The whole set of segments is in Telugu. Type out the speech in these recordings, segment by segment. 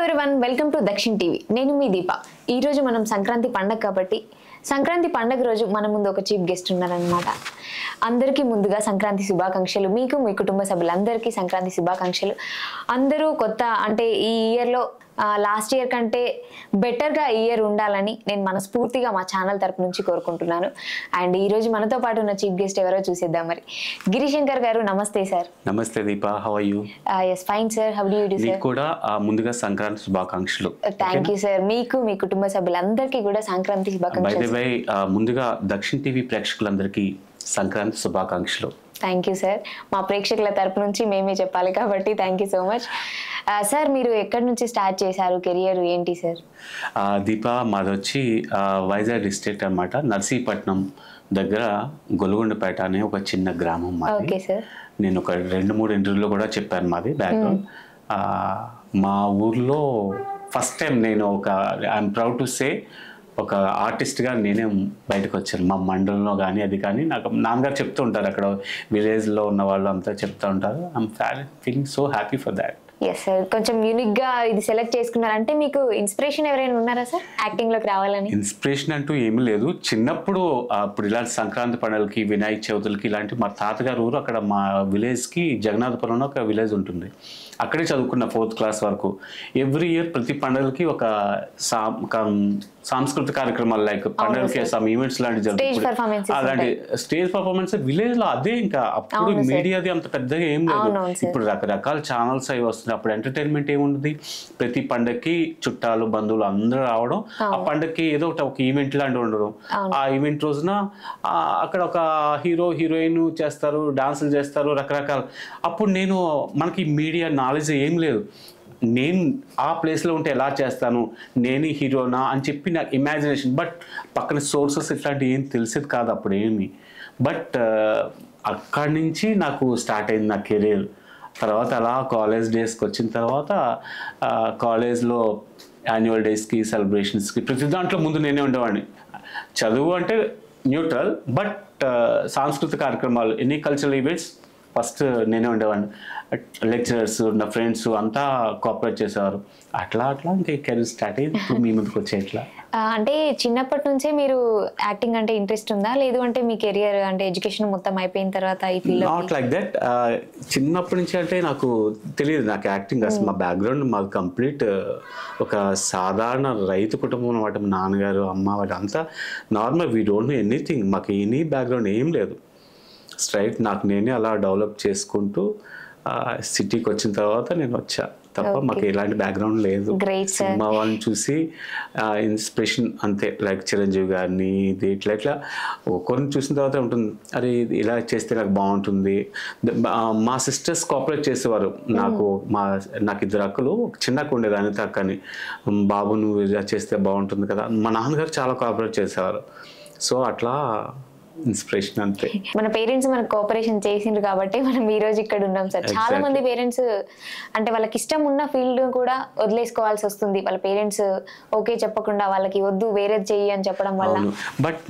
Everyone welcome to Dakshin TV. నేను మీ దీప. ఈ రోజు మనం సంక్రాంతి పండగ కాబట్టి సంక్రాంతి పండగ రోజు మన ముందు ఒక చీఫ్ గెస్ట్ ఉన్నారనమాట. అందరికీ ముందుగా సంక్రాంతి శుభాకాంక్షలు. మీకు మీ కుటుంబ సభ్యులందరికీ సంక్రాంతి శుభాకాంక్షలు. అందరూ కొత్త అంటే ఈ ఇయర్లో లాస్ట్ ఇయర్ కంటే బెటర్గా ఈ ఇయర్ ఉండాలని నేను మనస్ఫూర్తిగా మా ఛానల్ తరపు నుంచి కోరుకుంటున్నాను. అండ్ ఈ రోజు మనతో పాటు ఉన్న చీఫ్ గెస్ట్ ఎవరో చూసేద్దాం. మరి గిరిశంకర్ గారు, నమస్తే సార్. నమస్తే Deepa, how are you? yes fine sir, how do you do sir? మీకు కూడా ముందుగా సంక్రాంతి శుభాకాంక్షలు. Thank you sir. మీకు మీ కుటుంబ సభ్యులందరికీ కూడా సంక్రాంతి శుభాకాంక్షలు. బై ది వే ముందుగా దక్షిణ్ టీవీ ప్రేక్షకులందరికీ సంక్రాంతి శుభాకాంక్షలు. Thank you sir. మా ప్రేక్షకుల తరపు నుంచి మేమే చెప్పాలి కాబట్టి thank you so much. Sir, మీరు ఎక్కడి నుంచి స్టార్ట్ చేశారు కెరియర్, ఏంటి సార్? దీప, మాది వచ్చి వైజాగ్ డిస్ట్రిక్ట్ అన్నమాట. నర్సీపట్నం దగ్గర గొలుగొండపేట అనే ఒక చిన్న గ్రామం మాది. Okay sir. నేను ఒక 2-3 ఇంటర్వ్యూలో కూడా చెప్పాను మాది బ్యాక్గ్రౌండ్. మా ఊర్లో ఫస్ట్ టైం నేను ఐఎమ్ ప్రౌడ్ టు సే ఒక ఆర్టిస్ట్గా నేనే బయటకు వచ్చాను. మా మండలంలో కానీ అది కానీ నాకు నాన్నగారు చెప్తూ ఉంటారు, అక్కడ విలేజ్లో ఉన్న వాళ్ళు అంతా చెప్తూ ఉంటారు. I'm feeling so happy for that. Yes sir. కొంచెం యూనిక్గా ఇది సెలెక్ట్ చేసుకున్నారంటే మీకు ఇన్స్పిరేషన్ ఎవరైనా ఉన్నారా సార్ యాక్టింగ్లోకి రావాలని? ఇన్స్పిరేషన్ అంటూ ఏమీ లేదు. చిన్నప్పుడు అప్పుడు ఇలాంటి సంక్రాంతి పండుగలకి, వినాయక చవితులకి ఇలాంటి మా తాతగారు ఊరు అక్కడ మా విలేజ్కి జగన్నాథపురంలో ఒక విలేజ్ ఉంటుంది. అక్కడే చదువుకున్న 4th క్లాస్ వరకు. ఎవ్రీ ఇయర్ ప్రతి పండుగలకి ఒక సాంస్కృతిక కార్యక్రమాలు లైక్ పండుగలకి సమ్ ఈవెంట్స్ లాంటి జరుగుతుంది. అలాంటి స్టేజ్ పర్ఫార్మెన్స్ విలేజ్ లో అదే. ఇంకా అప్పుడు మీడియాది అంత పెద్దగా ఏం లేదు. ఇప్పుడు రకరకాల ఛానల్స్ అవి వస్తున్నాయి. అప్పుడు ఎంటర్టైన్మెంట్ ఏముంటుంది, ప్రతి పండగకి చుట్టాలు బంధువులు అందరూ రావడం, ఆ పండగకి ఏదో ఒక ఈవెంట్ లాంటి ఉండడం. ఆ ఈవెంట్ రోజున అక్కడ ఒక హీరో హీరోయిన్ చేస్తారు, డాన్సులు చేస్తారు, రకరకాల. అప్పుడు మనకి మీడియా నాలెడ్జ్ ఏం లేదు. నేను ఆ ప్లేస్లో ఉంటే ఎలా చేస్తాను, నేను హీరోనా అని చెప్పి నాకు ఇమాజినేషన్. బట్ పక్కన సోర్సెస్ ఇట్లాంటివి ఏం తెలిసేది కాదు అప్పుడు ఏమి. బట్ అక్కడి నుంచి నాకు స్టార్ట్ అయింది నా కెరీర్. తర్వాత అలా కాలేజ్ డేస్కి వచ్చిన తర్వాత కాలేజ్లో యాన్యువల్ డేస్కి, సెలబ్రేషన్స్కి ప్రతి దాంట్లో ముందు నేనే ఉండేవాడిని. చదువు అంటే న్యూట్రల్, బట్ సాంస్కృతిక కార్యక్రమాలు, ఎనీ కల్చరల్ ఈవెంట్స్ ఫస్ట్ నేనే ఉండేవాడిని. లెక్చరర్స్, నా ఫ్రెండ్స్ అంతా కోఆపరేట్ చేసేవారు. అట్లా ఇంకా కెరీర్ స్టార్ట్ అయ్యి ఇప్పుడు మీ ముందుకు వచ్చేట్లా. అంటే చిన్నప్పటి నుంచే మీరు యాక్టింగ్ అంటే ఇంట్రెస్ట్ ఉందా, లేదు అంటే మీ కెరియర్ అంటే ఎడ్యుకేషన్ మొత్తం అయిపోయిన తర్వాత ఈ ఫీల్డ్? Not like that. చిన్నప్పటి నుంచి అంటే నాకు తెలియదు నాకు యాక్టింగ్ అసలు. మా బ్యాక్గ్రౌండ్ మాది కంప్లీట్ ఒక సాధారణ రైతు కుటుంబం అన్నమాట. నాన్నగారు, అమ్మ వాటి అంతా normal. We don't know anything. మాకు ఎనీ బ్యాక్గ్రౌండ్ ఏం లేదు. స్ట్రైట్ నాకు నేనే అలా డెవలప్ చేసుకుంటూ సిటీకి వచ్చిన తర్వాత నేను వచ్చా తప్ప మాకు ఎలాంటి బ్యాక్గ్రౌండ్ లేదు. సినిమా వాళ్ళని చూసి ఇన్స్పిరేషన్ అంతే. లైక్ చిరంజీవి గారిని, ఇది ఇట్లా ఒకరిని చూసిన తర్వాత ఉంటుంది, అరే ఇలా చేస్తే నాకు బాగుంటుంది. మా సిస్టర్స్ కోఆపరేట్ చేసేవారు. నాకు 2 అక్కలు, చిన్న అక్క ఉండేది అనిత అక్క అని. బాబు నువ్వు ఇలా చేస్తే బాగుంటుంది కదా. మా నాన్నగారు చాలా కోఆపరేట్ చేసేవారు. సో అట్లా ఇన్స్పిరేషన్ అంతే. మన పేరెంట్స్ మనకు కోఆపరేషన్ చేసిండ్రు కాబట్టి మనం ఈ రోజు ఇక్కడ ఉన్నాం సార్. చాలా మంది పేరెంట్స్ అంటే వాళ్ళకి ఇష్టం ఉన్న ఫీల్డ్ కూడా వదిలేసుకోవాల్సి వస్తుంది. వాళ్ళ పేరెంట్స్ ఓకే చెప్పకుండా వాళ్ళకి వద్దు వేరేది చెయ్యి అని చెప్పడం వల్ల. బట్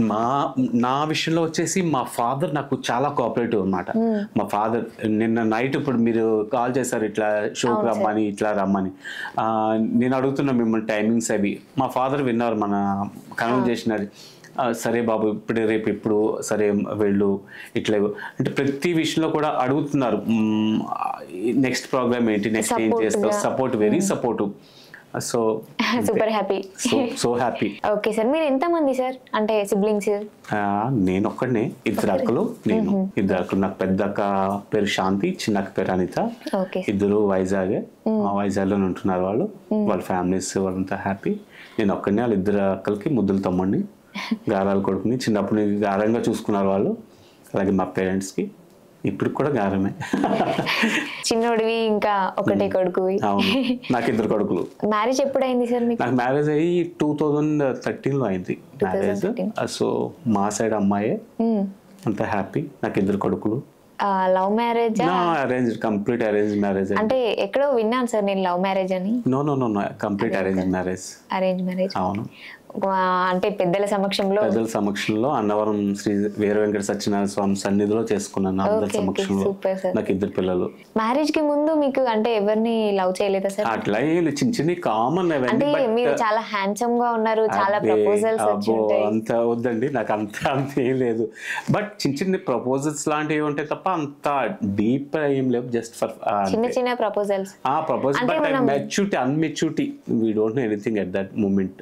నా విషయంలో వచ్చేసి మా ఫాదర్ నాకు చాలా కోఆపరేటివ్ అన్నమాట. మా ఫాదర్ నిన్న నైట్ ఇప్పుడు మీరు కాల్ చేశారు ఇట్లా షోకి రమ్మని, ఇట్లా రమ్మని. నేను అడుగుతున్నా మిమ్మల్ని టైమింగ్స్ అవి. మా ఫాదర్ విన్నారు మన కన్వర్జేషన్. అది సరే బాబు ఇప్పుడే రేపు ఎప్పుడు, సరే వెళ్ళు, ఇట్లా అంటే ప్రతి విషయంలో కూడా అడుగుతున్నారు. నెక్స్ట్ ప్రోగ్రామ్ ఏంటి, నెక్స్ట్ ఏం చేస్తావు, support, very supportive. So super happy, so happy. Okay sir. మీరు ఎంతమంది సార్ అంటే సిబ్లింగ్స్? నేను ఒక్కడనే. 2 అక్కలు, నేను 2 అక్కలు. నాకు పెద్ద అక్క పేరు శాంతి, చిన్న అక్క పేరు అనిత. ఇద్దరు వైజాగ్లో ఉంటున్నారు. వాళ్ళ ఫ్యామిలీస్ వాళ్ళంతా హ్యాపీ. నేను ఒక్కడనే. వాళ్ళ 2 అక్కలకి ముద్దులు తమ్ముడిని, గారాలు కొడుకుని. చిన్నప్పుడు గారంగా చూసుకున్నారు వాళ్ళు. అలాగే మా పేరెంట్స్కి ఇప్పుడు కూడా గారమే. చిన్నోడివి, ఇంకా ఒకటే కొడుకు. నాకు 2 కొడుకులు. మ్యారేజ్ ఎప్పుడైంది సార్ మీకు? నాకు మ్యారేజ్ అయ్యి 2013లో అయింది మ్యారేజ్. సో మా సైడ్ అమ్మాయే. అంత హ్యాపీ. నాకు 2 కొడుకులు. Love marriage? Arrange, complete arrange marriage. అంటే ఎక్కడో విన్నాను సార్ నేను లవ్ మ్యారేజ్ అని. No complete arrange marriage. Arrange marriage. అవును. అంటే పెద్దల సమక్షంలో అన్నవరం శ్రీ వీర వెంకట సత్యనారాయణ స్వామి సన్నిధిలో చేసుకున్నాను. అందరి సమక్షంలో. నాకు 2 పిల్లలు. మ్యారేజ్ కి ముందు మీకు అంటే ఎవరిని లవ్ చేయలేదా సార్? అట్లా చిన్న చిన్న కామన్ అంటే మీరు చాలా హ్యాండ్సమ్ గా ఉన్నారు, చాలా ప్రపోజల్స్ వచ్చి ఉంటాయి. అంత వద్దండి, నాకు అంత ఏం లేదు. బట్ చిన్న ప్రపోజల్స్ లాంటివి ఉంటాయి తప్ప అంత డీప్ ఏం లేవు. జస్ట్ ఫర్ చిన్న proposals. Proposal but maturity unmaturity we don't know anything at that moment.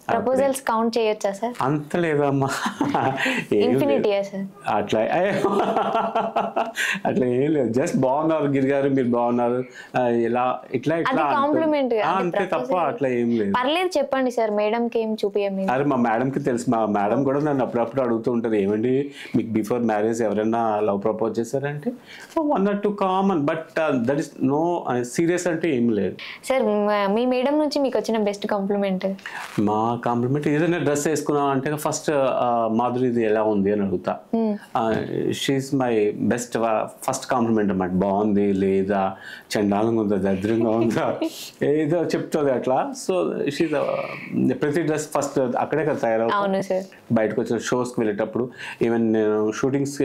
Proposals count చేయొచ్చా సార్? అంత లేదమ్మా, ఇన్ఫినిటీయా సార్? అట్లా ఏం లేదు. జస్ట్ బాగున్నారు గిరి గారు, మీరు బాగున్నారు, ఇలా ఇట్లా కాంప్లిమెంట్ అంతే తప్ప అట్లా ఏం లేదు. పర్లేదు చెప్పండి సార్, మేడం కి ఏం చూపియండి. అరే మా మేడం కి తెలుసు, మా మేడం కూడా నన్ను అప్పుడప్పుడు అడుగుతూ ఉంటారు, ఏమండి మీకు బిఫోర్ మ్యారేజ్ ఎవరైనా లవ్ ప్రపోజ్ చేశారంటే 1 or 2 common, but that is no serious అంటే ఏం లేదు. సార్ మీ మేడం నుంచి మీకు వచ్చిన బెస్ట్ కాంప్లిమెంట్? మా కాంప్లిమెంట్ ఏదైనా డ్రెస్ వేసుకున్నాం అంటే ఫస్ట్ మాధురి ఇది ఎలా ఉంది అని అడుగుతా. She is my best first compliment అన్నమాట. బాగుంది లేదా, చండాలంగా ఉందా, దరిద్రంగా ఉందా, ఏదో చెప్తుంది అట్లా. సో షీ ప్రతి డ్రెస్ ఫస్ట్ అక్కడే కదా తయారవుతుంది. బయటకు వచ్చిన షోస్కి వెళ్ళేటప్పుడు, ఈవెన్ నేను షూటింగ్స్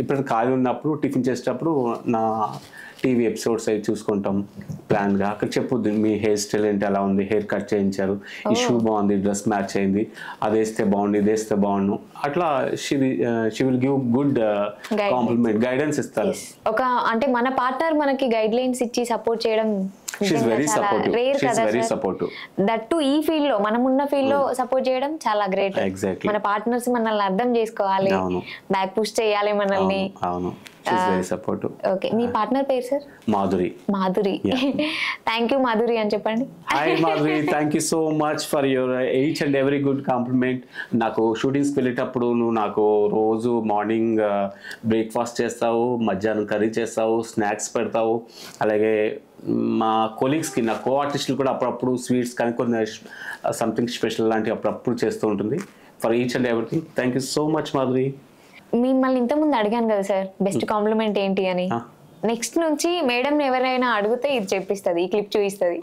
ఎప్పుడైనా ఖాళీ ఉన్నప్పుడు టిఫిన్ చేసేటప్పుడు నా టీవీ ఎపిసోడ్స్ అవి చూసుకుంటాం ప్లాన్గా. అక్కడ చెప్పుద్ది మీ హెయిర్ స్టైల్ ఏంటి, ఎలా ఉంది, హెయిర్ కట్ చేయించారు, ఈ షూ బాగుంది, డ్రెస్ మ్యాచ్ అయింది, అది వేస్తే బాగుంది, ఇది వేస్తే బాగుండు, అట్లా she will give good complement, guidance ఇస్తారు. ఒక అంటే మన పార్ట్నర్ మనకి గైడ్ లైన్స్ ఇచ్చి సపోర్ట్ చేయడం దట్టు ఈ ఫీల్డ్ లో, మనం ఉన్న ఫీల్డ్ లో సపోర్ట్ చేయడం చాలా గ్రేట్. మన పార్ట్నర్స్ మనల్ని అర్థం చేసుకోవాలి, బ్యాక్ పుష్ చేయాలి మనల్ని. ఓకే, మీ పార్ట్నర్ పేరు sir? Madhuri. Thank you Madhuri అని చెప్పండి. Hi Madhuri, thank you so much for your each and every good complement. నాకు షూటింగ్స్కి వెళ్ళేటప్పుడు నువ్వు నాకు రోజు మార్నింగ్ బ్రేక్ఫాస్ట్ చేస్తావు, మధ్యాహ్నం కర్రీ చేస్తావు, స్నాక్స్ పెడతావు, అలాగే మా కొలీగ్స్కి, నా కో ఆర్టిస్టులు కూడా అప్పుడప్పుడు స్వీట్స్ కానీ కొన్ని సంథింగ్ స్పెషల్ లాంటివి అప్పుడప్పుడు చేస్తూ ఉంటుంది. For each and everything thank you so much Madhuri. మిమ్మల్ని ఇంతకుముందు అడిగాను కదా సార్ బెస్ట్ కాంప్లిమెంట్ ఏంటి అని. నెక్స్ట్ నుంచి మేడం ఎవరైనా అడిగితే ఇది చెప్పిస్తుంది, ఈ క్లిప్ చూపిస్తుంది.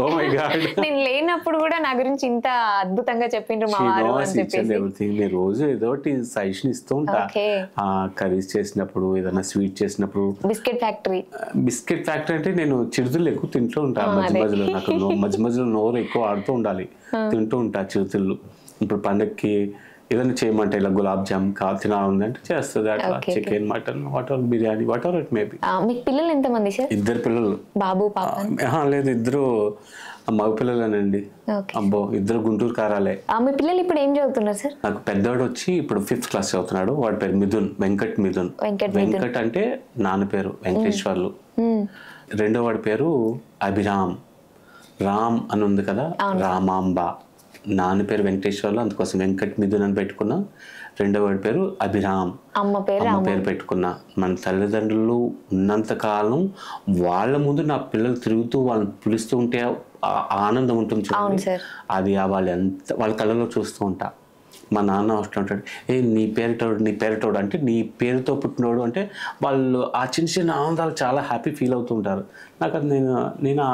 నేను లేనప్పుడు కూడా నా గురించి ఇంత అద్భుతంగా చెప్పిండ్రు మా వారు అని చెప్పేసి. రోజు ఏదో సజెషన్ ఇస్తూ ఉంటా. కర్రీస్ చేసినప్పుడు, ఏదైనా స్వీట్ చేసినప్పుడు. బిస్కెట్ ఫ్యాక్టరీ అంటే నేను చిరుతిళ్ళు ఎక్కువ తింటూ ఉంటా మధ్య మధ్యలో. నాకు మధ్య మధ్యలో నోరు ఎక్కువ ఆడుతూ ఉండాలి, తింటూ ఉంటా చిరుతిళ్ళు. ఇప్పుడు పండగకి ఏదైనా చేయమంటే ఇలా గులాబ్ జామ్ తినాలంటే చేస్తుంది. అట్లా chicken, mutton, what ever, biryani, what ever it may be. మీకు పిల్లలు ఎంతమంది సార్? 2 పిల్లలు. బాబు పాప? లేదు, 2 మగ పిల్లలేనండి. అబ్బో, 2 గుంటూరు కారాలే. మీ పిల్లలు ఇప్పుడు ఏం చదువుతున్నారు సార్? నాకు పెద్దవాడు వచ్చి ఇప్పుడు 5th క్లాస్ చదువుతున్నాడు. వాడి పేరు మిథున్, వెంకట్ మిథున్. వెంకట్ అంటే నాన్న పేరు, వెంకటేశ్వర్లు. రెండో వాడి పేరు అభిరామ్. రామ్ అని ఉంది కదా, రామాంబ. నాన్న పేరు వెంకటేశ్వర్లు, అందుకోసం వెంకట్ మిథున్ అని పెట్టుకున్నా. రెండో వాడి పేరు అభిరామ్, అమ్మ పేరు పెట్టుకున్నా. మన తల్లిదండ్రులు ఉన్నంత కాలం వాళ్ళ ముందు నా పిల్లలు తిరుగుతూ వాళ్ళని పిలుస్తూ ఉంటే ఆనందం ఉంటుంది చూడండి, అది వాళ్ళ కళ్ళలో చూస్తూ ఉంటా. మా నాన్న వస్తుంటాడు, నీ పేరుటోడు అంటే నీ పేరుతో పుట్టినోడు అంటే వాళ్ళు ఆ చిన్న ఆనందాలు చాలా హ్యాపీ ఫీల్ అవుతుంటారు. నాకు అది నేను ఆ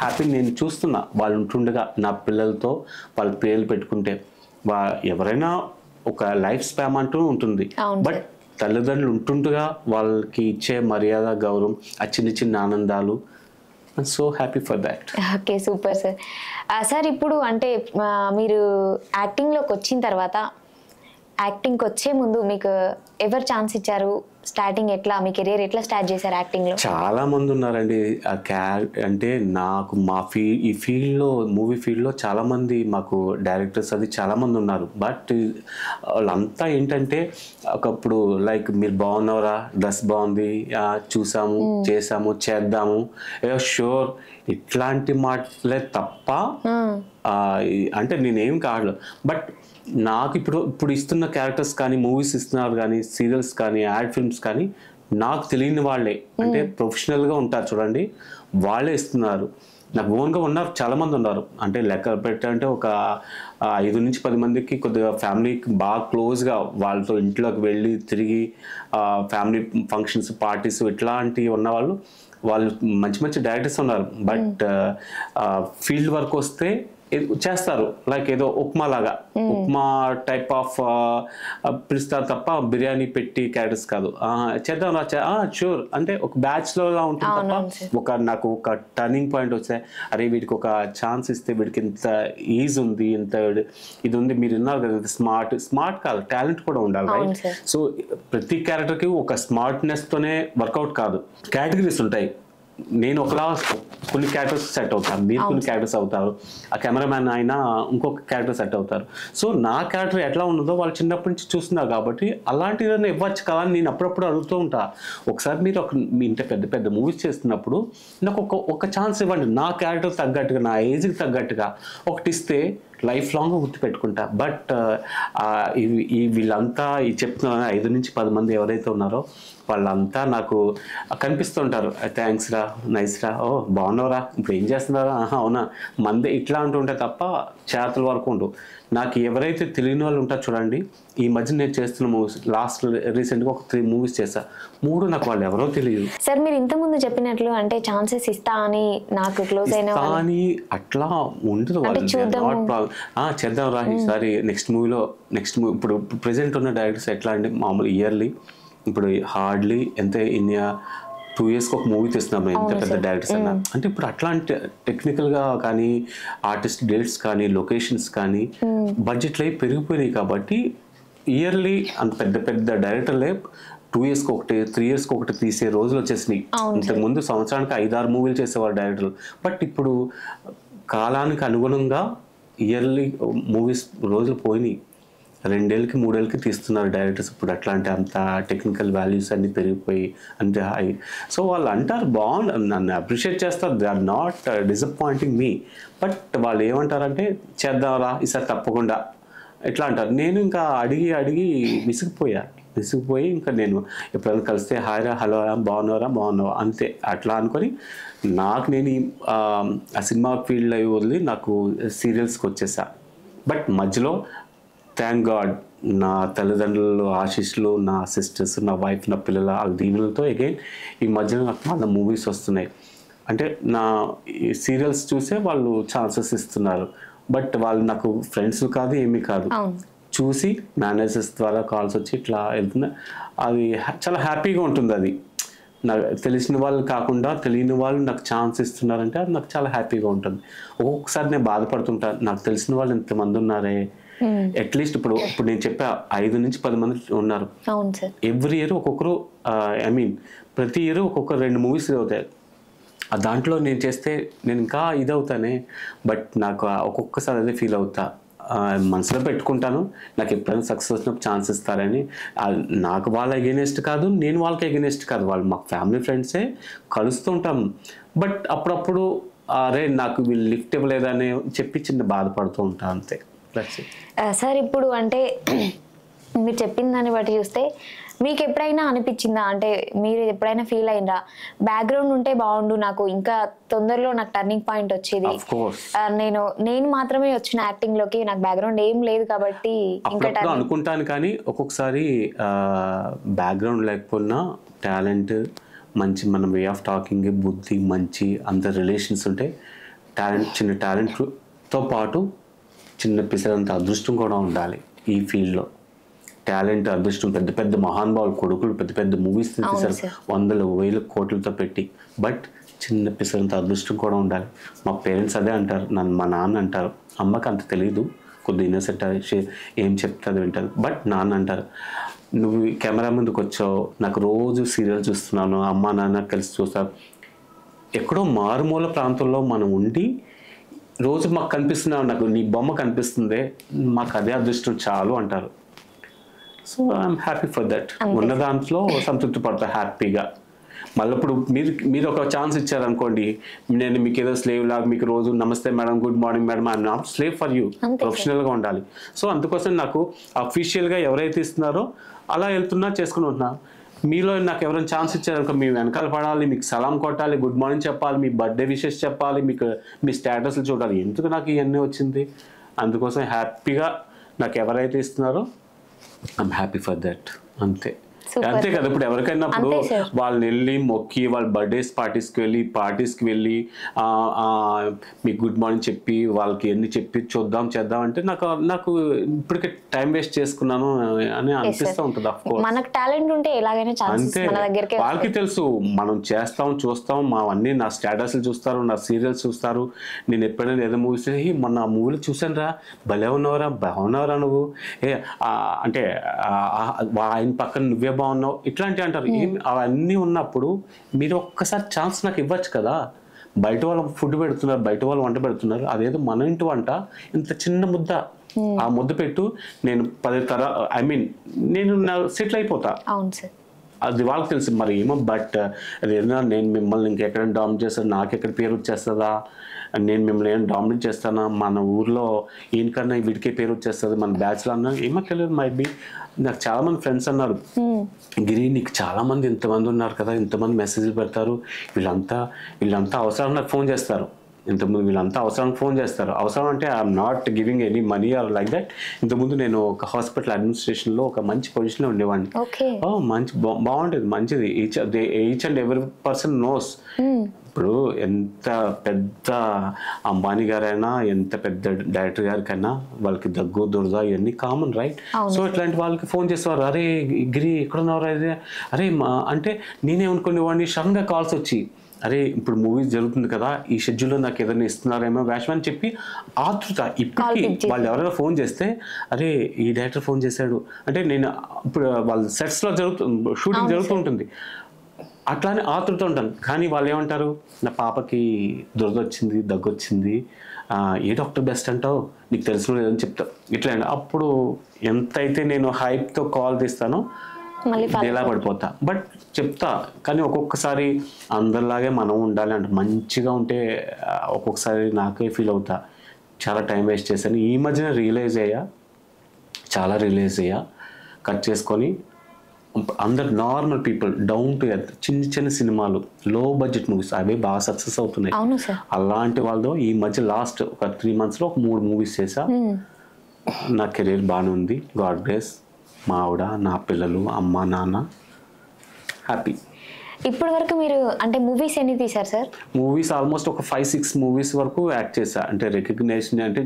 హ్యాపీ నేను చూస్తున్నా. వాళ్ళు ఉంటుండగా నా పిల్లలతో వాళ్ళ పేర్లు పెట్టుకుంటే ఎవరైనా ఒక లైఫ్ స్పామ్ అంటూ ఉంటుంది. బట్ తల్లిదండ్రులు ఉంటుండగా వాళ్ళకి ఇచ్చే మర్యాద, గౌరవం, ఆ చిన్న ఆనందాలు, so happy for that. Okay, super sir. Sir ఇప్పుడు అంటే మీరు యాక్టింగ్లోకి వచ్చిన తర్వాత, యాక్టింగ్కి వచ్చే ముందు మీకు ఎవరు ఛాన్స్ ఇచ్చారు? స్టార్టింగ్ ఎట్లా, మీ కెరీర్ ఎట్లా స్టార్ట్ చేశారు యాక్టింగ్లో? చాలా మంది ఉన్నారండి. అంటే నాకు ఈ ఫీల్డ్లో, మూవీ ఫీల్డ్లో చాలా మంది మాకు డైరెక్టర్స్ అది చాలా మంది ఉన్నారు. బట్ వాళ్ళంతా ఏంటంటే ఒకప్పుడు లైక్ మీరు బాగున్నారా, డ్రెస్ బాగుంది, చూసాము, చేసాము, చేద్దాము, షూర్, ఇట్లాంటి మాటలే తప్ప అంటే నేనేం కాదు. బట్ నాకు ఇప్పుడు ఇస్తున్న క్యారెక్టర్స్ కానీ, మూవీస్ ఇస్తున్నారు కానీ, సీరియల్స్ కానీ, యాడ్ ఫిల్మ్స్ కానీ నాకు తెలియని వాళ్ళే, అంటే ప్రొఫెషనల్గా ఉంటారు చూడండి, వాళ్ళే ఇస్తున్నారు. నాకు ఓన్గా ఉన్నారు, చాలామంది ఉన్నారు. అంటే లెక్క పెట్టంటే ఒక 5 నుంచి 10 మందికి కొద్దిగా ఫ్యామిలీకి బాగా క్లోజ్గా వాళ్ళతో ఇంట్లోకి వెళ్ళి తిరిగి ఫ్యామిలీ ఫంక్షన్స్, పార్టీస్ ఇట్లాంటివి ఉన్నవాళ్ళు, వాళ్ళు మంచి డైరెక్టర్స్ ఉన్నారు. బట్ ఫీల్డ్ వర్క్ వస్తే చేస్తారు, లైక్ ఏదో ఉప్మా లాగా, ఉప్మా టైప్ ఆఫ్ పిలుస్తారు తప్ప బిర్యానీ పెట్టి క్యారెక్టర్స్ కాదు. చేద్దాం రా, షూర్ అంటే ఒక బ్యాచ్ లో ఉంటుంది తప్ప నాకు ఒక టర్నింగ్ పాయింట్ వస్తే అరే వీడికి ఒక ఛాన్స్ ఇస్తే వీడికి ఇంత ఈజ్ ఉంది, ఇంత ఇది ఉంది, మీరు విన్నారు కదా, స్మార్ట్ కాదు, టాలెంట్ కూడా ఉండాలి రైట్. సో ప్రతి క్యారెక్టర్ కి ఒక స్మార్ట్నెస్ తోనే వర్కౌట్ కాదు, కేటగిరీస్ ఉంటాయి. నేను ఒకలా కొన్ని క్యారెక్టర్స్ సెట్ అవుతాను, మీరు కొన్ని క్యారెక్టర్స్ అవుతారు, ఆ కెమెరామ్యాన్ అయినా ఇంకొక క్యారెక్టర్ సెట్ అవుతారు. సో నా క్యారెక్టర్ ఎట్లా ఉన్నదో వాళ్ళు చిన్నప్పటి నుంచి చూస్తున్నారు కాబట్టి అలాంటిదన్నా ఇవ్వచ్చు కదా అని నేను అప్పుడప్పుడు అడుగుతూ ఉంటా. ఒకసారి మీరు మీ ఇంత పెద్ద పెద్ద మూవీస్ చేస్తున్నప్పుడు నాకు ఒక ఛాన్స్ ఇవ్వండి, నా క్యారెక్టర్ తగ్గట్టుగా, నా ఏజ్కి తగ్గట్టుగా ఒకటి ఇస్తే లైఫ్ లాంగ్ గుర్తుపెట్టుకుంటా. బట్ వీళ్ళంతా చెప్తున్నా 5 నుంచి 10 మంది ఎవరైతే ఉన్నారో వాళ్ళంతా నాకు కనిపిస్తుంటారు, థ్యాంక్స్ రా, నైస్ రా, ఓ బాగున్నావురా, ఇప్పుడు ఏం చేస్తున్నారా, అవునా, మందే ఇట్లా అంటుంటే తప్ప చేతల వరకు ఉండు. నాకు ఎవరైతే తెలియని వాళ్ళు ఉంటారు చూడండి, ఈ మధ్య నేను చేస్తున్న మూవీస్, లాస్ట్ రీసెంట్గా ఒక 3 మూవీస్ చేశా, 3 నాకు వాళ్ళు ఎవరో తెలియదు. సార్ మీరు ఇంతకుముందు చెప్పినట్లు అంటే ఛాన్సెస్ ఇస్తా అని నాకు క్లోజ్ అయిన కానీ అట్లా ఉండదు వాళ్ళు, చేద్దాం రా ఈసారి నెక్స్ట్ మూవీ ఇప్పుడు ప్రెసెంట్ ఉన్న డైరెక్టర్స్ ఎట్లా అంటే మామూలు ఇయర్లీ ఇప్పుడు హార్డ్లీ ఎంత ఇన్ని 2 yearsకి ఒక మూవీ తీస్తున్నాం ఎంత పెద్ద డైరెక్టర్స్ అన్నా. అంటే ఇప్పుడు అట్లాంటి టెక్నికల్గా కానీ ఆర్టిస్ట్ డేట్స్ కానీ లొకేషన్స్ కానీ బడ్జెట్లు అవి పెరిగిపోయినాయి కాబట్టి ఇయర్లీ అంత పెద్ద పెద్ద డైరెక్టర్లే 2 yearsకి ఒకటి 3 yearsకి ఒకటి తీసే రోజులు వచ్చేసినాయి. ఇంతకుముందు సంవత్సరానికి 5-6 మూవీలు చేసేవారు డైరెక్టర్లు. బట్ ఇప్పుడు కాలానికి అనుగుణంగా ఇయర్లీ మూవీస్ రోజులు పోయినాయి, 2 ఏళ్ళకి 3 ఏళ్ళకి తీస్తున్నారు డైరెక్టర్స్ ఇప్పుడు. అట్లా అంటే అంత టెక్నికల్ వాల్యూస్ అన్ని పెరిగిపోయి అంటే హై. సో వాళ్ళు అంటారు బాగుంది, నన్ను అప్రిషియేట్ చేస్తారు, they are not disappointing me. But వాళ్ళు ఏమంటారంటే చేద్దాంరా ఈసారి తప్పకుండా ఎట్లా అంటారు. నేను ఇంకా అడిగి విసిగిపోయి ఇంకా నేను ఎప్పుడైనా కలిస్తే హాయ్ రా, హలో రా, బాగున్నావా అంతే అట్లా అనుకొని నేను ఆ సినిమా ఫీల్డ్ అవి వదిలి నాకు సీరియల్స్కి వచ్చేసా. బట్ మధ్యలో థ్యాంక్ గాడ్ నా తల్లిదండ్రులు ఆశీస్సులు, నా సిస్టర్స్, నా వైఫ్, నా పిల్లల వాళ్ళ దీవులతో అగైన్ ఈ మధ్యలో నాకు మళ్ళీ మూవీస్ వస్తున్నాయి. అంటే నా సీరియల్స్ చూసే వాళ్ళు ఛాన్సెస్ ఇస్తున్నారు. బట్ వాళ్ళు నాకు ఫ్రెండ్స్ కాదు, ఏమీ కాదు, చూసి మేనేజర్స్ ద్వారా కాల్స్ వచ్చి ఇట్లా వెళ్తున్నా. అది చాలా హ్యాపీగా ఉంటుంది. అది నాకు తెలిసిన వాళ్ళు కాకుండా తెలియని వాళ్ళు నాకు ఛాన్స్ ఇస్తున్నారంటే అది నాకు చాలా హ్యాపీగా ఉంటుంది. ఒక్కొక్కసారి నేను బాధపడుతుంటాను, నాకు తెలిసిన వాళ్ళు ఇంతమంది ఉన్నారే, అట్లీస్ట్ ఇప్పుడు నేను చెప్పా 5 నుంచి 10 మంది ఉన్నారు. ఎవ్రీ ఇయర్ ఒక్కొక్కరు, ఐ మీన్ ప్రతి ఇయర్ ఒక్కొక్క 2 మూవీస్ అవుతాయి. దాంట్లో నేను చేస్తే నేను ఇంకా ఇదవుతానే. బట్ నాకు ఒక్కొక్కసారి అదే ఫీల్ అవుతా, మనసులో పెట్టుకుంటాను నాకు ఎప్పుడైనా సక్సెస్ వచ్చినప్పుడు ఛాన్స్ ఇస్తారని. నాకు వాళ్ళ ఎగెనెస్ట్ కాదు, నేను వాళ్ళకి ఎగెనెస్ట్ కాదు, వాళ్ళు మాకు ఫ్యామిలీ ఫ్రెండ్సే, కలుస్తుంటాం. బట్ అప్పుడప్పుడు అరే నాకు వీళ్ళు లిఫ్ట్ ఇవ్వలేదని చెప్పి చిన్న బాధపడుతూ ఉంటాను అంతే. సార్ ఇప్పుడు అంటే మీరు చెప్పిన దాన్ని బట్టి చూస్తే మీకు ఎప్పుడైనా అనిపించిందా, అంటే మీరు ఎప్పుడైనా ఫీల్ అయినరా బ్యాక్గ్రౌండ్ ఉంటే బాగుండు, నాకు ఇంకా తొందరలో నాకు టర్నింగ్ పాయింట్ వచ్చేది, నేను మాత్రమే వచ్చిన యాక్టింగ్ లోకి, నాకు బ్యాక్గ్రౌండ్ ఏం లేదు కాబట్టి ఇంకా అనుకుంటాను. కానీ ఒక్కొక్కసారి బ్యాక్గ్రౌండ్ లేకపోయినా టాలెంట్ మంచి, మన వే ఆఫ్ టాకింగ్, బుద్ధి మంచి, అంత రిలేషన్స్ ఉంటే చిన్న టాలెంట్తో పాటు చిన్న పిసరంత అదృష్టం కూడా ఉండాలి ఈ ఫీల్డ్లో. టాలెంట్, అదృష్టం, పెద్ద పెద్ద మహానుభావులు కొడుకులు పెద్ద పెద్ద మూవీస్ తీశారు 100,000 కోట్లతో పెట్టి. బట్ చిన్న పిసరంత అదృష్టం కూడా ఉండాలి. మా పేరెంట్స్ అదే అంటారు, మా నాన్న అంటారు, అమ్మకి అంత తెలియదు, కొద్ది ఇన్నోసెంట్, ఏం చెప్తుంది వింటారు. బట్ నాన్న అంటారు, నువ్వు కెమెరా ముందుకు వచ్చావు, నాకు రోజు సీరియల్ చూస్తున్నాను, అమ్మ నాన్న కలిసి చూస్తారు, ఎక్కడో మారుమూల ప్రాంతంలో మనం ఉండి రోజు మాకు కనిపిస్తున్నావు, నాకు నీ బొమ్మ కనిపిస్తుంది, మాకు అదే అదృష్టం చాలు అంటారు. So I'm happy for that. ఉన్న దాంట్లో సంతృప్తి పడతా హ్యాపీగా. మళ్ళీ ఇప్పుడు మీరు ఒక ఛాన్స్ ఇచ్చారనుకోండి, నేను మీకు ఏదో స్లేవ్ లాగా మీకు రోజు నమస్తే madam, good morning madam, I'm not slave for you, ప్రొఫెషనల్గా ఉండాలి. సో అందుకోసం నాకు అఫీషియల్గా ఎవరైతే ఇస్తున్నారో అలా వెళ్తున్నా చేసుకుని ఉంటున్నా. మీలో నాకు ఎవరైనా ఛాన్స్ ఇచ్చారనుకో, మీ వెనకాల పడాలి, మీకు సలాం కొట్టాలి, గుడ్ మార్నింగ్ చెప్పాలి, మీ బర్త్డే విషెస్ చెప్పాలి, మీకు మీ స్టేటస్లు చూడాలి. ఎందుకు నాకు ఇవన్నీ వచ్చింది? అందుకోసం హ్యాపీగా నాకు ఎవరైతే ఇస్తున్నారో ఐఎమ్ హ్యాపీ ఫర్ దట్ అంతే. అంతే కదా. ఇప్పుడు ఎవరికైనా ఇప్పుడు వాళ్ళని వెళ్ళి మొక్కి వాళ్ళ బర్త్డేస్ పార్టీస్కి వెళ్ళి మీకు గుడ్ మార్నింగ్ చెప్పి వాళ్ళకి ఎన్ని చెప్పి చేద్దాం అంటే నాకు ఇప్పటికే టైం వేస్ట్ చేసుకున్నాను అని అనిపిస్తూ ఉంటుంది. ఆఫ్ కోర్స్ మనకు టాలెంట్ ఉంటే ఎలాగైనా అంతే, వాళ్ళకి తెలుసు మనం చేస్తాం చూస్తాం, మా అన్ని నా స్టేటస్లు చూస్తారు, నా సీరియల్స్ చూస్తారు. నేను ఎప్పుడైనా ఏదో మూవీస్ మొన్న ఆ మూవీలో చూసాను రా, భలే ఉన్నవరా, బాగున్నావురా నువ్వు, అంటే ఆయన పక్కన నువ్వే బాగున్నావు, ఇట్లాంటివి అంటారు. అవన్నీ ఉన్నప్పుడు మీరు ఒక్కసారి ఛాన్స్ నాకు ఇవ్వచ్చు కదా. బయట వాళ్ళు ఫుడ్ పెడుతున్నారు, బయట వాళ్ళు వంట పెడుతున్నారు, అదేదో మన ఇంటి వంట ఇంత చిన్న ముద్ద, ఆ ముద్ద పెట్టు, నేను 10 నేను సెటిల్ అయిపోతా. అది వాళ్ళకి తెలుసు మరి ఏమో. బట్ అదేనా నేను మిమ్మల్ని ఇంకెక్కడ డామినేట్ చేస్తాను, నాకెక్కడ పేరు వచ్చేస్తుందా, నేను మిమ్మల్ని ఏం డామినేట్ చేస్తానా, మన ఊర్లో ఈయనకన్నా వీడికే పేరు వచ్చేస్తుంది, మన బ్యాచ్లో అన్నా ఏమో తెలియదు. Might be. నాకు చాలా మంది ఫ్రెండ్స్ అన్నారు, గిరి నీకు చాలా మంది ఇంతమంది ఉన్నారు కదా, ఇంతమంది మెసేజ్లు పెడతారు, వీళ్ళంతా అవసరం నాకు ఫోన్ చేస్తారు, ఇంతకుముందు వీళ్ళంతా అవసరానికి ఫోన్ చేస్తారు. అవసరం అంటే I'm not giving any money are like that. ఇంతకుముందు నేను ఒక హాస్పిటల్ అడ్మినిస్ట్రేషన్లో ఒక మంచి పొజిషన్లో ఉండేవాడిని. మంచి బాగుంటుంది, మంచిది. Each and every person knows. ఇప్పుడు ఎంత పెద్ద అంబానీ గారైనా, ఎంత పెద్ద డైరెక్టర్ గారికైనా వాళ్ళకి దగ్గు దురద ఇవన్నీ కామన్, రైట్? సో ఇట్లాంటి వాళ్ళకి ఫోన్ చేసేవారు, అరే గిరి ఎక్కడున్నారా, ఇది అరే అంటే నేనేమనుకునేవాడిని, సడన్గా కాల్స్ వచ్చి, అరే ఇప్పుడు మూవీస్ జరుగుతుంది కదా, ఈ షెడ్యూల్లో నాకు ఏదైనా ఇస్తున్నారేమో వేషం అని చెప్పి ఆతృత. ఇప్పటికీ వాళ్ళు ఎవరైనా ఫోన్ చేస్తే, అరే ఈ డైరెక్టర్ ఫోన్ చేశాడు అంటే, నేను ఇప్పుడు వాళ్ళ సెట్స్లో షూటింగ్ జరుగుతూ ఉంటుంది, అట్లానే ఆతృత ఉంటాను. కానీ వాళ్ళు ఏమంటారు, నా పాపకి దురద వచ్చింది, దగ్గు వచ్చింది, ఏ డాక్టర్ బెస్ట్ అంటావు, నీకు తెలిసిన లేదని చెప్తావు, ఇట్లా. అప్పుడు ఎంతైతే నేను హైప్తో కాల్ తీస్తానో ఎలా పడిపోతా. బట్ చెప్తా, కానీ ఒక్కొక్కసారి అందరిలాగే మనం ఉండాలి అంటే, మంచిగా ఉంటే ఒక్కొక్కసారి నాకే ఫీల్ అవుతా చాలా టైం వేస్ట్ చేశాను. ఈ మధ్యన చాలా రియలైజ్ అయ్యా, కట్ చేసుకొని అందరు normal people, down to earth, చిన్న సినిమాలు, లో బడ్జెట్ మూవీస్ అవే బాగా సక్సెస్ అవుతున్నాయి. అలాంటి వాళ్ళతో ఈ మధ్య లాస్ట్ ఒక 3 monthsలో ఒక 3 movies చేశా. నా కెరీర్ బాగానే ఉంది, గాడ్ బ్లెస్. మా ఆవిడ, నా పిల్లలు, అమ్మ నాన్న హ్యాపీ. ఇప్పటి వరకు మీరు అంటే మూవీస్ ఎన్ని తీశారు సార్? మూవీస్ ఆల్మోస్ట్ ఒక 5-6 movies వరకు యాక్ట్ చేశా. అంటే రికగ్నేషన్ అంటే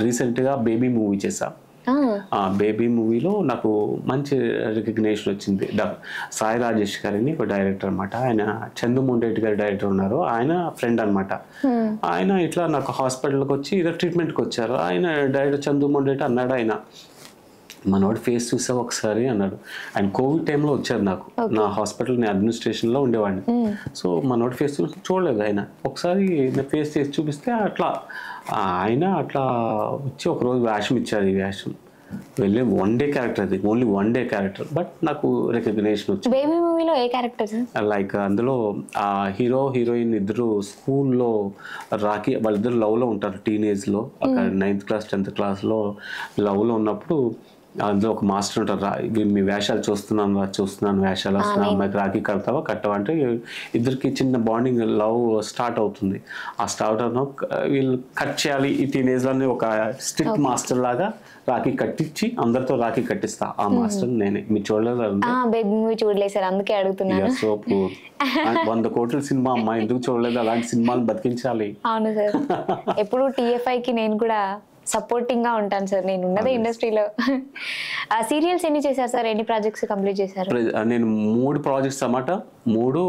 రీసెంట్గా బేబీ మూవీ చేశా. బేబీ మూవీలో నాకు మంచి రికగ్నేషన్ వచ్చింది. సాయి రాజేష్ గారిని ఒక డైరెక్టర్ అనమాట, ఆయన చందుమోహన్ రెడ్డి గారి డైరెక్టర్ ఉన్నారు, ఆయన ఫ్రెండ్ అనమాట. ఆయన ఇట్లా నాకు హాస్పిటల్కి వచ్చి ఇదో ట్రీట్మెంట్కి వచ్చారు. ఆయన డైరెక్టర్ చందుమోహన్ రెడ్డి అన్నాడు, ఆయన మనోడు ఫేస్ చూసావు ఒకసారి అన్నాడు. ఆయన కోవిడ్ టైంలో వచ్చారు నాకు, నా హాస్పిటల్ నేను అడ్మినిస్ట్రేషన్లో ఉండేవాడిని. సో మనోడు ఫేస్ చూడలేదు, ఆయన ఒకసారి నా ఫేస్ చేసి చూపిస్తే ఆయన అట్లా వచ్చి ఒకరోజు వేషం ఇచ్చారు. ఈ వేషం వెళ్ళి 1 day క్యారెక్టర్, అది ఓన్లీ 1 day క్యారెక్టర్, బట్ నాకు రికగ్నేషన్ వచ్చింది. బేబీ మూవీలో ఏ క్యారెక్టర్? లైక్ అందులో ఆ హీరో హీరోయిన్ ఇద్దరు స్కూల్లో రాఖీ, వాళ్ళిద్దరు లవ్లో ఉంటారు టీనేజ్లో, అక్కడ 9th class 10th classలో లవ్లో ఉన్నప్పుడు అందులో ఒక మాస్టర్ ఉంటారు, మీ వేషాలు చూస్తున్నాను వేషాలు వస్తున్నాను, అమ్మాయికి రాఖీ కట్టవా అంటే ఇద్దరికి చిన్న బాండింగ్, లవ్ స్టార్ట్ అవుతుంది. ఆ స్టార్ట్ అవుతున్న వీళ్ళు కట్ చేయాలి ఈ టీనేజ్లోనే, ఒక స్ట్రిక్ట్ మాస్టర్ లాగా రాఖీ కట్టించి అందరితో రాఖీ కట్టిస్తా. ఆ మాస్టర్ నేనే. మీరు చూడలేదు, అందుకే అడుగుతున్నాను. సో 100 కోట్ల సినిమా అమ్మా, ఎందుకు చూడలేదు? అలాంటి సినిమాలు బతికించాలి. అవును సార్, ఎప్పుడు TFIకి నేను కూడా సపోర్టింగ్ గా ఉంటాను సార్, నేను ఉన్నదే ఇండస్ట్రీలో. సీరియల్స్ ఎన్ని చేశారు సార్? ఎన్ని ప్రాజెక్ట్స్ కంప్లీట్ చేశారు? నేను 3 ప్రాజెక్ట్స్ అన్నమాట. 3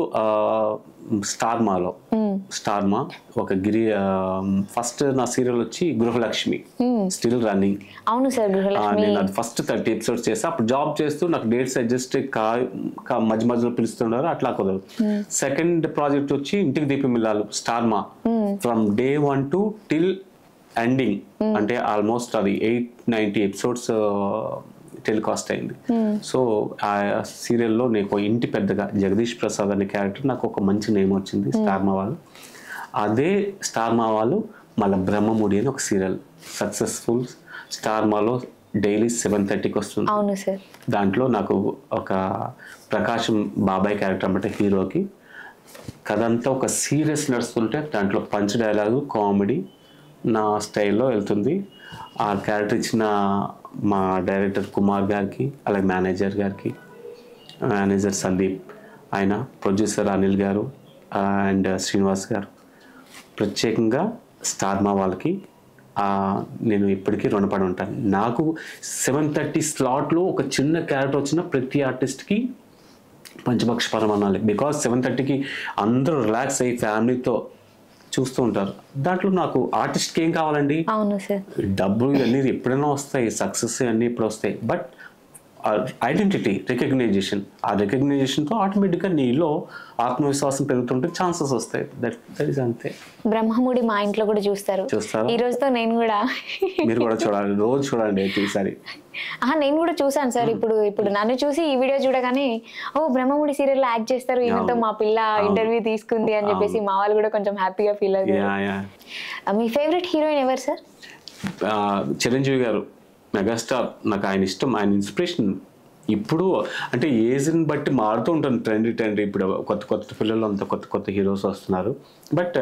స్టార్మా, ఒక గిరి. ఫస్ట్ నా సీరియల్ వచ్చి గృహలక్ష్మి, స్టిల్ రన్నింగ్. అవును సార్, గృహలక్ష్మి నేను అది ఫస్ట్ 30 episodes చేసా. అప్పుడు జాబ్ చేస్తూ నాకు డేట్స్ అడ్జస్ట్ మధ్య మధ్యలో పిలుస్తున్నారు, అట్లా కుదరదు. సెకండ్ ప్రాజెక్ట్ వచ్చి ఇంటికి దీపం ఇల్లాలు, Star Maa, from day 1 to till ending, అంటే ఆల్మోస్ట్ అది 890 episodes టెలికాస్ట్ అయింది. సో ఆ సీరియల్లో నేను ఇంటి పెద్దగా జగదీష్ ప్రసాద్ అనే క్యారెక్టర్, నాకు ఒక మంచి నేమ్ వచ్చింది స్టార్మా వాళ్ళు. అదే స్టార్మా వాళ్ళు మళ్ళీ బ్రహ్మముడి అని ఒక సీరియల్ సక్సెస్ఫుల్ స్టార్మాలో డైలీ 7:30కి వస్తుంది. అవును సార్. దాంట్లో నాకు ఒక ప్రకాశం బాబాయ్ క్యారెక్టర్ అన్నమాట హీరోకి. కథ అంతా ఒక సీరియస్ నడుస్తుంటే దాంట్లో పంచ్ డైలాగు, కామెడీ నా స్టైల్లో వెళ్తుంది. ఆ క్యారెక్టర్ ఇచ్చిన మా డైరెక్టర్ కుమార్ గారికి, అలాగే మేనేజర్ గారికి, మేనేజర్ సందీప్, ఆయన ప్రొడ్యూసర్ అనిల్ గారు అండ్ శ్రీనివాస్ గారు, ప్రత్యేకంగా స్టార్ మా వాళ్ళకి నేను ఇప్పటికీ రుణపడి ఉంటాను. నాకు 7:30 స్లాట్లో ఒక చిన్న క్యారెక్టర్ వచ్చిన ప్రతి ఆర్టిస్ట్కి పంచపక్ష పరమాణాలి. బికాజ్ 7:30కి అందరూ రిలాక్స్ అయ్యి ఫ్యామిలీతో చూస్తూ ఉంటారు. దాంట్లో నాకు ఆర్టిస్ట్కి ఏం కావాలండి? అవును సార్, డబ్బులు ఇవన్నీ ఎప్పుడైనా వస్తాయి, సక్సెస్ అన్నీ ఇప్పుడు వస్తాయి. బట్ ఐడెంటిటీ రికగ్నైజేషన్, ఆ రికగ్నైజేషన్తో ఆటోమేటిక్గా నీలో ఆత్మవిశ్వాసం పెరుగుతుంటే ఛాన్సెస్ వస్తాయి. దట్ ఈస్ అంతే. బ్రహ్మముడి మా ఇంట్లో కూడా చూస్తారు. ఈ రోజుతో నేను కూడా మీరు కూడా చూడాలి, రోజు చూడండి ఈసారి. నేను కూడా చూసాను సార్. ఇప్పుడు నన్ను చూసి ఈ వీడియో చూడగానే ఓ బ్రహ్మముడి సీరియల్ యాక్ట్ చేస్తారు, ఈయనతో మా పిల్ల ఇంటర్వ్యూ తీసుకుంది అని చెప్పేసి మా వాళ్ళు కూడా కొంచెం హ్యాపీగా ఫీల్ అయ్యారు. మీ ఫేవరెట్ హీరోయిన్ ఎవరు సార్? చిరంజీవి గారు, మెగాస్టార్. నాకు ఆయన ఇష్టం, ఆయన ఇన్స్పిరేషన్. ఇప్పుడు అంటే ఏజ్ని బట్టి మారుతూ ఉంటుంది ట్రెండ్. ఇప్పుడు కొత్త పిల్లలు అంతా కొత్త హీరోస్ వస్తున్నారు. But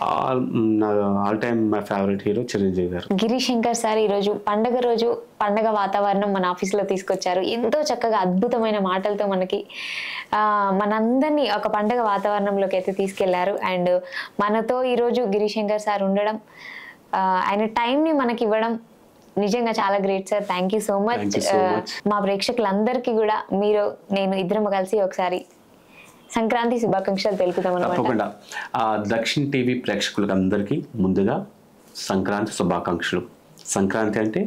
all time my favourite hero Chiranjeevi గారు. గిరీష్ శంకర్ సార్ ఈరోజు పండగ రోజు పండగ వాతావరణం మన ఆఫీస్లో తీసుకొచ్చారు. ఎంతో చక్కగా అద్భుతమైన మాటలతో మనందరినీ ఒక పండగ వాతావరణంలోకి అయితే తీసుకెళ్లారు. అండ్ మనతో ఈరోజు గిరీష్ శంకర్ సార్ ఉండడం, ఆయన టైంని మనకి ఇవ్వడం నిజంగా చాలా great sir. Thank you so much. మా ప్రేక్షకులందరికీ కూడా నేను ఇద్దరం కలిసి ఒకసారి సంక్రాంతి శుభాకాంక్షలు తెలుపుతాం అన్నమాట. తప్పకుండా. దక్షిణ టీవీ ప్రేక్షకులకు అందరికీ ముందుగా సంక్రాంతి శుభాకాంక్షలు. సంక్రాంతి అంటే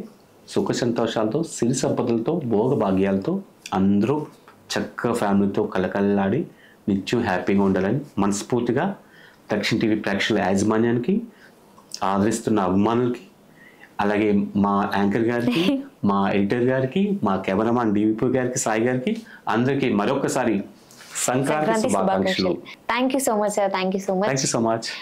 సుఖ సంతోషాలతో, సిరి సంపదలతో, భోగ భాగ్యాలతో అందరూ చక్కగా ఫ్యామిలీతో కలకల్లాడి నిత్యం హ్యాపీగా ఉండాలని మనస్ఫూర్తిగా దక్షిణ టీవీ ప్రేక్షకుల యాజమాన్యానికి, ఆదరిస్తున్న అభిమానులకి, అలాగే మా యాంకర్ గారికి, మా ఎడిటర్ గారికి, మా కెమెరామాన్ డివిపి గారికి, సాయి గారికి, అందరికీ మరొకసారి సంక్రాంతి శుభాకాంక్షలు. Thank you so much sir. Thank you so much.